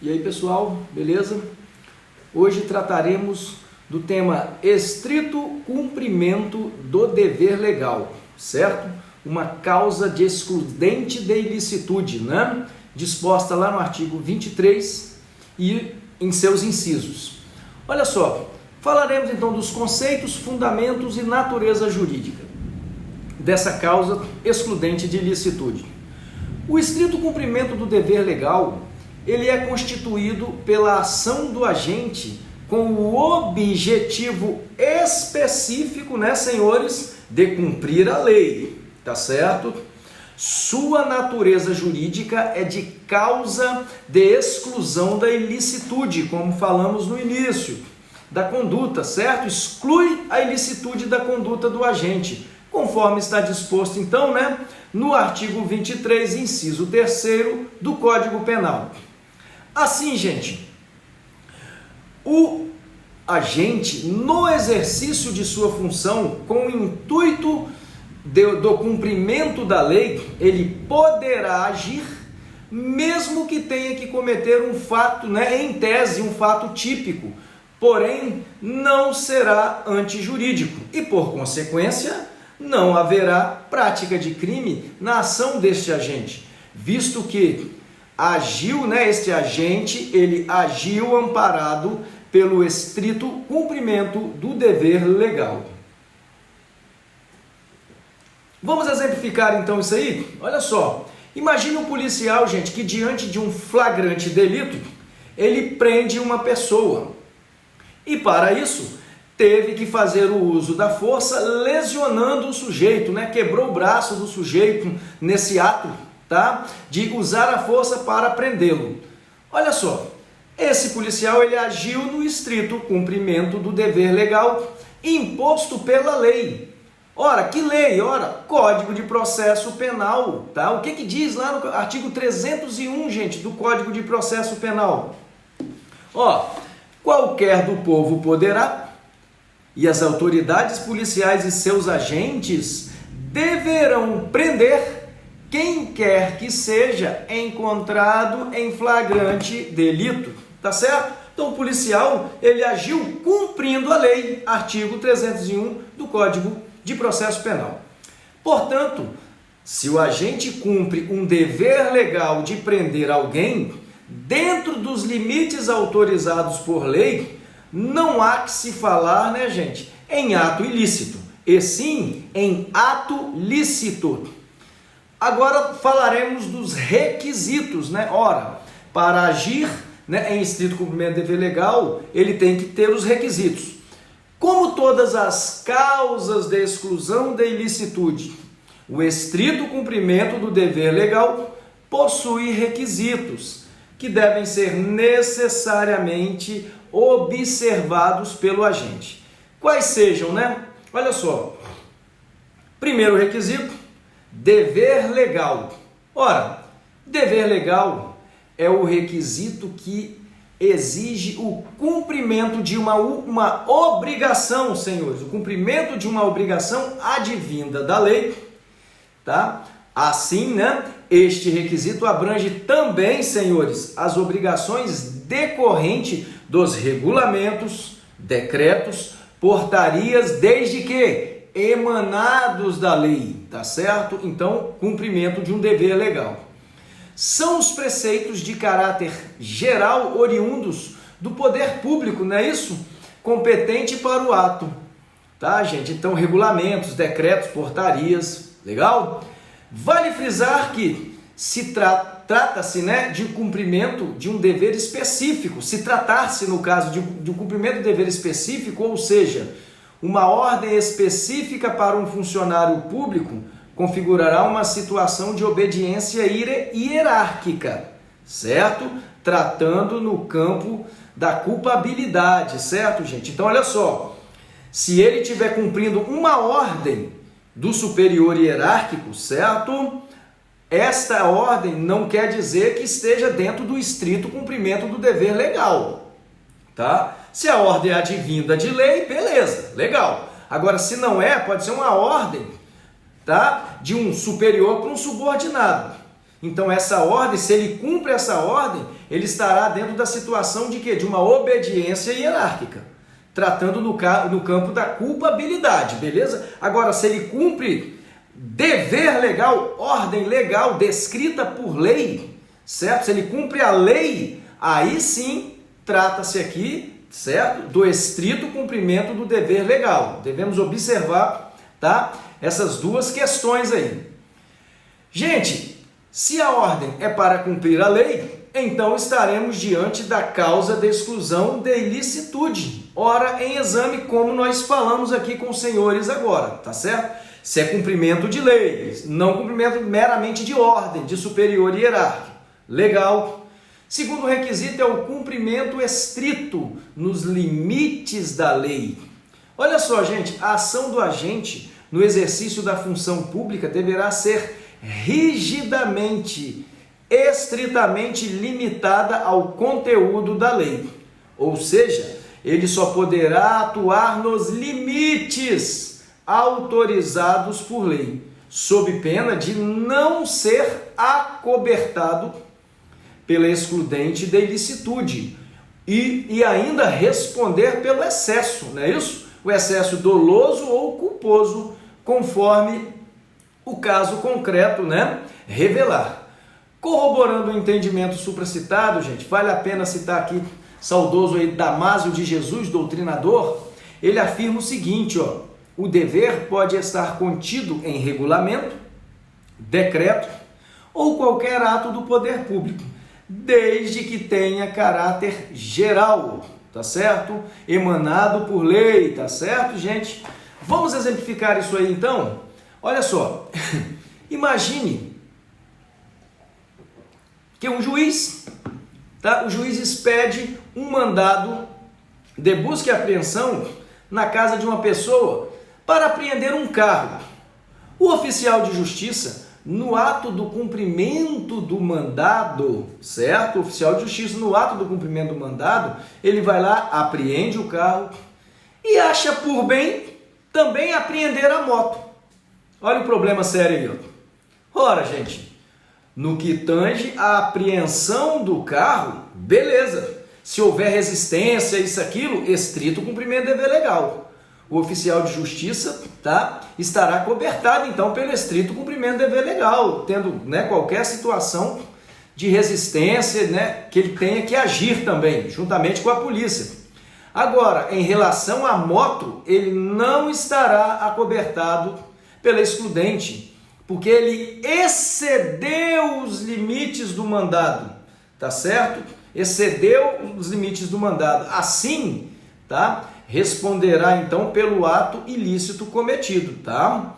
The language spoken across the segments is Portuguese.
E aí, pessoal, beleza? Hoje trataremos do tema estrito cumprimento do dever legal, certo? Uma causa de excludente de ilicitude, né? Disposta lá no artigo 23 e em seus incisos. Olha só, falaremos então dos conceitos, fundamentos e natureza jurídica dessa causa excludente de ilicitude. O estrito cumprimento do dever legal, ele é constituído pela ação do agente com o objetivo específico, né, senhores, de cumprir a lei, tá certo? Sua natureza jurídica é de causa de exclusão da ilicitude, como falamos no início, da conduta, certo? Exclui a ilicitude da conduta do agente, conforme está disposto então, né, no artigo 23, inciso 3º do Código Penal. Assim, gente, o agente, no exercício de sua função, com o intuito do cumprimento da lei, ele poderá agir, mesmo que tenha que cometer um fato, né, em tese, um fato típico, porém, não será antijurídico e, por consequência, não haverá prática de crime na ação deste agente, visto que agiu, né, este agente, ele agiu amparado pelo estrito cumprimento do dever legal. Vamos exemplificar então isso aí? Olha só, imagine um policial, gente, que diante de um flagrante delito, ele prende uma pessoa e para isso teve que fazer o uso da força lesionando o sujeito, né? Quebrou o braço do sujeito nesse ato, tá? De usar a força para prendê-lo. Olha só, esse policial ele agiu no estrito cumprimento do dever legal imposto pela lei. Ora, que lei? Ora, Código de Processo Penal, tá? O que diz lá no artigo 301, gente, do Código de Processo Penal? Ó, qualquer do povo poderá, e as autoridades policiais e seus agentes deverão prender quem quer que seja encontrado em flagrante delito, tá certo? Então o policial, ele agiu cumprindo a lei, artigo 301 do Código de Processo Penal. Portanto, se o agente cumpre um dever legal de prender alguém, dentro dos limites autorizados por lei, não há que se falar, né, gente, em ato ilícito, e sim em ato lícito. Agora falaremos dos requisitos, né? Ora, para agir, né, em estrito cumprimento do dever legal, ele tem que ter os requisitos. Como todas as causas de exclusão da ilicitude, o estrito cumprimento do dever legal possui requisitos que devem ser necessariamente observados pelo agente. Quais sejam, né? Olha só. Primeiro requisito, dever legal. Ora, dever legal é o requisito que exige o cumprimento de uma obrigação, senhores. O cumprimento de uma obrigação advinda da lei, tá? Assim, né? Este requisito abrange também, senhores, as obrigações decorrentes dos regulamentos, decretos, portarias, desde que emanados da lei, tá certo? Então, cumprimento de um dever legal. São os preceitos de caráter geral oriundos do poder público, não é isso? Competente para o ato, tá, gente? Então, regulamentos, decretos, portarias, legal? Vale frisar que trata-se, né, de cumprimento de um dever específico. Se tratar-se, no caso, de um cumprimento de dever específico, ou seja, uma ordem específica para um funcionário público, configurará uma situação de obediência hierárquica, certo? Tratando no campo da culpabilidade, certo, gente? Então, olha só, se ele estiver cumprindo uma ordem do superior hierárquico, certo? Esta ordem não quer dizer que esteja dentro do estrito cumprimento do dever legal, tá? Se a ordem é advinda de lei, beleza, legal. Agora, se não é, pode ser uma ordem, tá, de um superior para um subordinado. Então essa ordem, se ele cumpre essa ordem, ele estará dentro da situação de quê? De uma obediência hierárquica, tratando no campo da culpabilidade, beleza? Agora, se ele cumpre dever legal, ordem legal, descrita por lei, certo? Se ele cumpre a lei, aí sim trata-se aqui, certo? Do estrito cumprimento do dever legal. Devemos observar, tá? Essas duas questões aí. Gente, se a ordem é para cumprir a lei, então estaremos diante da causa de exclusão de ilicitude. Ora, em exame, como nós falamos aqui com os senhores agora, tá certo? Se é cumprimento de lei, não cumprimento meramente de ordem, de superior hierárquico. Legal. Segundo requisito é o cumprimento estrito nos limites da lei. Olha só, gente, a ação do agente no exercício da função pública deverá ser rigidamente, estritamente limitada ao conteúdo da lei. Ou seja, ele só poderá atuar nos limites autorizados por lei, sob pena de não ser acobertado pela excludente da ilicitude e ainda responder pelo excesso, não é isso? O excesso doloso ou culposo, conforme o caso concreto, né, revelar. Corroborando o entendimento supracitado, gente, vale a pena citar aqui saudoso aí Damásio de Jesus, doutrinador. Ele afirma o seguinte, ó: o dever pode estar contido em regulamento, decreto ou qualquer ato do poder público, desde que tenha caráter geral, tá certo? Emanado por lei, tá certo, gente? Vamos exemplificar isso aí então? Olha só, imagine que um juiz, tá? O juiz expede um mandado de busca e apreensão na casa de uma pessoa para apreender um carro. O oficial de justiça, no ato do cumprimento do mandado, certo? O oficial de justiça, no ato do cumprimento do mandado, ele vai lá, apreende o carro e acha por bem também apreender a moto. Olha o problema sério aí, ó. Ora, gente, no que tange a apreensão do carro, beleza. Se houver resistência, isso, aquilo, estrito cumprimento de dever legal. O oficial de justiça, tá, estará cobertado, então, pelo estrito cumprimento de dever legal, tendo, né, qualquer situação de resistência, né, que ele tenha que agir também, juntamente com a polícia. Agora, em relação à moto, ele não estará acobertado pela excludente, porque ele excedeu os limites do mandado, tá certo? Excedeu os limites do mandado. Assim, tá? Responderá então pelo ato ilícito cometido, tá?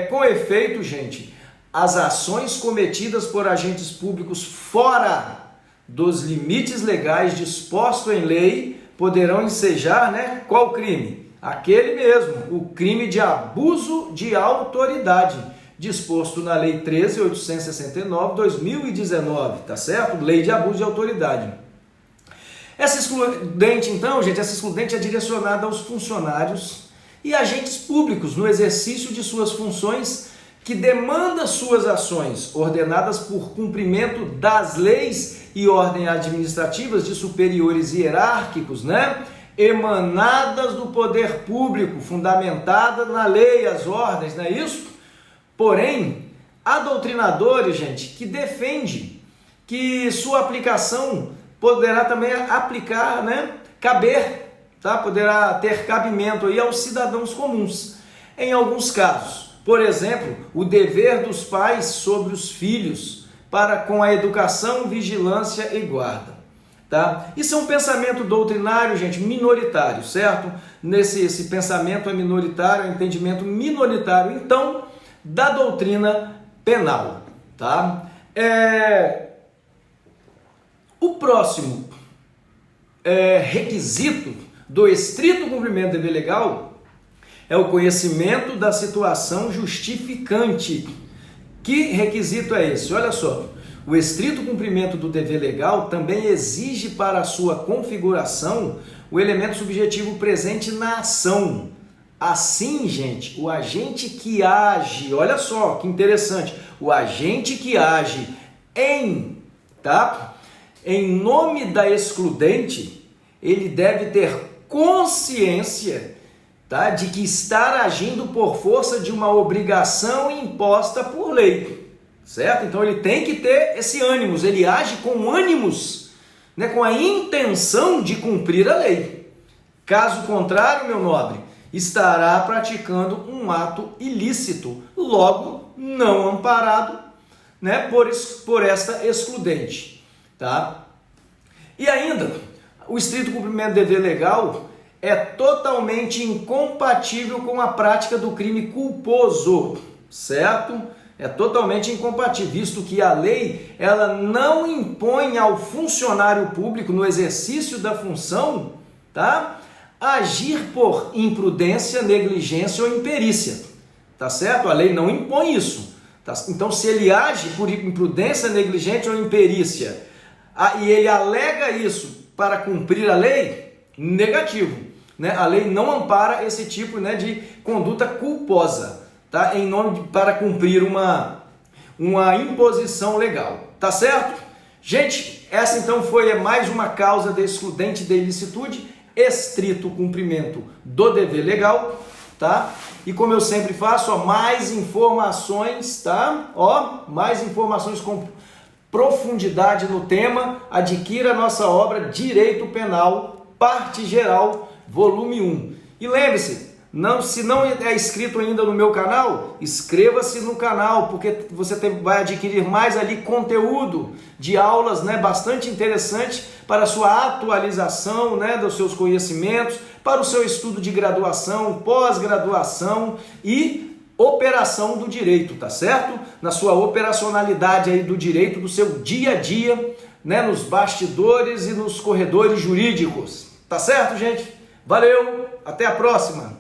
Com efeito, gente, as ações cometidas por agentes públicos fora dos limites legais dispostos em lei poderão ensejar, né? Qual crime? Aquele mesmo, o crime de abuso de autoridade, disposto na Lei 13.869/2019, tá certo? Lei de abuso de autoridade. Essa excludente, então, gente, essa excludente é direcionada aos funcionários e agentes públicos no exercício de suas funções que demanda suas ações, ordenadas por cumprimento das leis e ordens administrativas de superiores hierárquicos, né? Emanadas do poder público, fundamentadas na lei, as ordens, não é isso? Porém, há doutrinadores, gente, que defende que sua aplicação poderá também aplicar, né? Caber, tá? Poderá ter cabimento aí aos cidadãos comuns. Em alguns casos, por exemplo, o dever dos pais sobre os filhos para com a educação, vigilância e guarda. Tá? Isso é um pensamento doutrinário, gente, minoritário, certo? Esse pensamento é minoritário, é um entendimento minoritário, então, da doutrina penal. Tá? O próximo requisito do estrito cumprimento do dever legal é o conhecimento da situação justificante. Que requisito é esse? Olha só. O estrito cumprimento do dever legal também exige para a sua configuração o elemento subjetivo presente na ação, Assim, gente, o agente que age, olha só que interessante, o agente que age em nome da excludente, ele deve ter consciência, de que está agindo por força de uma obrigação imposta por lei, certo? Então ele tem que ter esse ânimos, ele age com ânimos, com a intenção de cumprir a lei. Caso contrário, meu nobre, estará praticando um ato ilícito, logo não amparado, por esta excludente, tá? E ainda, o estrito cumprimento do dever legal é totalmente incompatível com a prática do crime culposo, certo? É totalmente incompatível, visto que a lei ela não impõe ao funcionário público, no exercício da função, agir por imprudência, negligência ou imperícia, tá certo? A lei não impõe isso. Então, se ele age por imprudência, negligência ou imperícia, e ele alega isso para cumprir a lei, negativo, A lei não ampara esse tipo, de conduta culposa, para cumprir uma imposição legal, tá certo? Gente, essa então foi mais uma causa de excludente de ilicitude, estrito cumprimento do dever legal, E como eu sempre faço, mais informações, mais informações com profundidade no tema, adquira a nossa obra Direito Penal, Parte Geral, volume 1. E lembre-se, se não é inscrito ainda no meu canal, inscreva-se no canal, porque você vai adquirir mais ali conteúdo de aulas, bastante interessante para a sua atualização, dos seus conhecimentos, para o seu estudo de graduação, pós-graduação e operação do direito, tá certo? Na sua operacionalidade aí do direito, do seu dia a dia, nos bastidores e nos corredores jurídicos. Tá certo, gente? Valeu, até a próxima!